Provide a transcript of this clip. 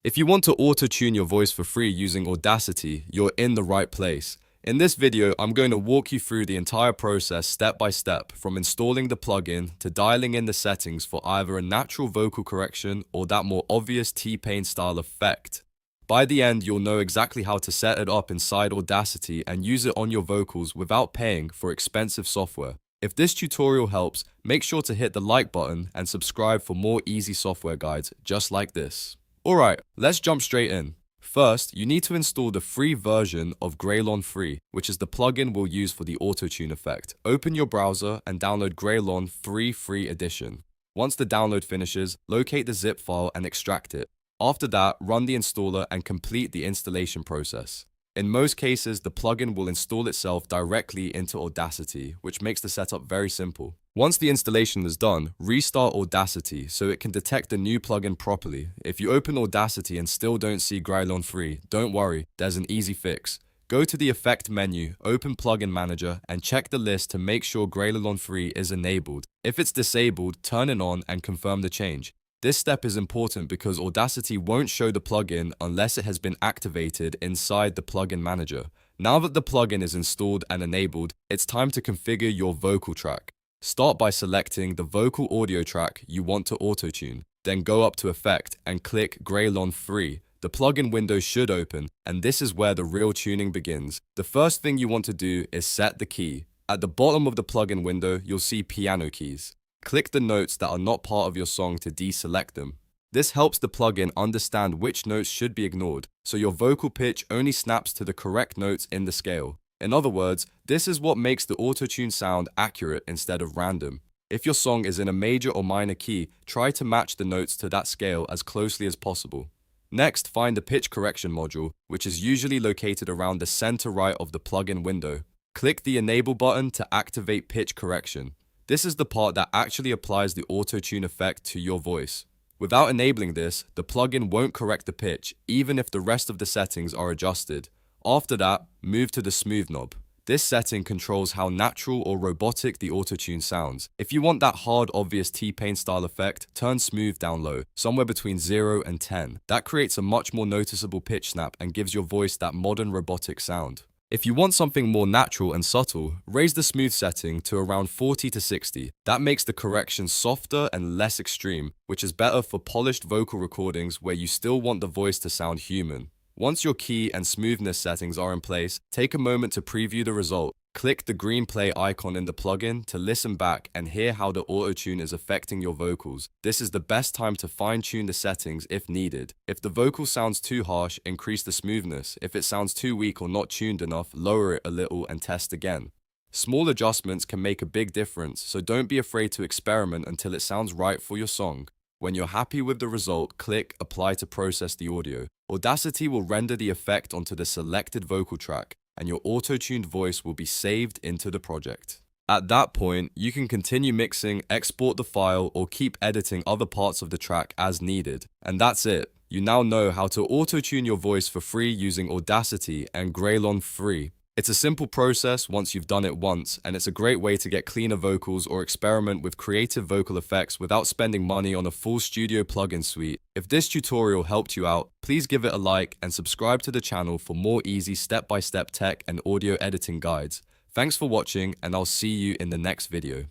If you want to auto-tune your voice for free using Audacity, you're in the right place. In this video, I'm going to walk you through the entire process step by step, from installing the plugin to dialing in the settings for either a natural vocal correction or that more obvious T-Pain style effect. By the end, you'll know exactly how to set it up inside Audacity and use it on your vocals without paying for expensive software. If this tutorial helps, make sure to hit the like button and subscribe for more easy software guides just like this. Alright, let's jump straight in. First, you need to install the free version of Graillon Free, which is the plugin we'll use for the Autotune effect. Open your browser and download Graillon Free Edition. Once the download finishes, locate the zip file and extract it. After that, run the installer and complete the installation process. In most cases, the plugin will install itself directly into Audacity, which makes the setup very simple. Once the installation is done, restart Audacity so it can detect the new plugin properly. If you open Audacity and still don't see Graillon Free, don't worry, there's an easy fix. Go to the Effect menu, open Plugin Manager, and check the list to make sure Graillon Free is enabled. If it's disabled, turn it on and confirm the change. This step is important because Audacity won't show the plugin unless it has been activated inside the Plugin Manager. Now that the plugin is installed and enabled, it's time to configure your vocal track. Start by selecting the vocal audio track you want to auto-tune. Then go up to Effect and click Graillon Free. The plugin window should open, and this is where the real tuning begins. The first thing you want to do is set the key. At the bottom of the plugin window, you'll see piano keys. Click the notes that are not part of your song to deselect them. This helps the plugin understand which notes should be ignored, so your vocal pitch only snaps to the correct notes in the scale. In other words, this is what makes the autotune sound accurate instead of random. If your song is in a major or minor key, try to match the notes to that scale as closely as possible. Next, find the pitch correction module, which is usually located around the center right of the plugin window. Click the Enable button to activate pitch correction. This is the part that actually applies the auto-tune effect to your voice. Without enabling this, the plugin won't correct the pitch, even if the rest of the settings are adjusted. After that, move to the Smooth knob. This setting controls how natural or robotic the auto-tune sounds. If you want that hard, obvious T-Pain style effect, turn Smooth down low, somewhere between 0 and 10. That creates a much more noticeable pitch snap and gives your voice that modern robotic sound. If you want something more natural and subtle, raise the smooth setting to around 40 to 60. That makes the correction softer and less extreme, which is better for polished vocal recordings where you still want the voice to sound human. Once your key and smoothness settings are in place, take a moment to preview the result. Click the green play icon in the plugin to listen back and hear how the auto-tune is affecting your vocals. This is the best time to fine-tune the settings if needed. If the vocal sounds too harsh, increase the smoothness. If it sounds too weak or not tuned enough, lower it a little and test again. Small adjustments can make a big difference, so don't be afraid to experiment until it sounds right for your song. When you're happy with the result, click Apply to process the audio. Audacity will render the effect onto the selected vocal track, and your auto-tuned voice will be saved into the project. At that point, you can continue mixing, export the file, or keep editing other parts of the track as needed. And that's it. You now know how to auto-tune your voice for free using Audacity and Graillon Free. It's a simple process once you've done it once, and it's a great way to get cleaner vocals or experiment with creative vocal effects without spending money on a full studio plugin suite. If this tutorial helped you out, please give it a like and subscribe to the channel for more easy step-by-step tech and audio editing guides. Thanks for watching, and I'll see you in the next video.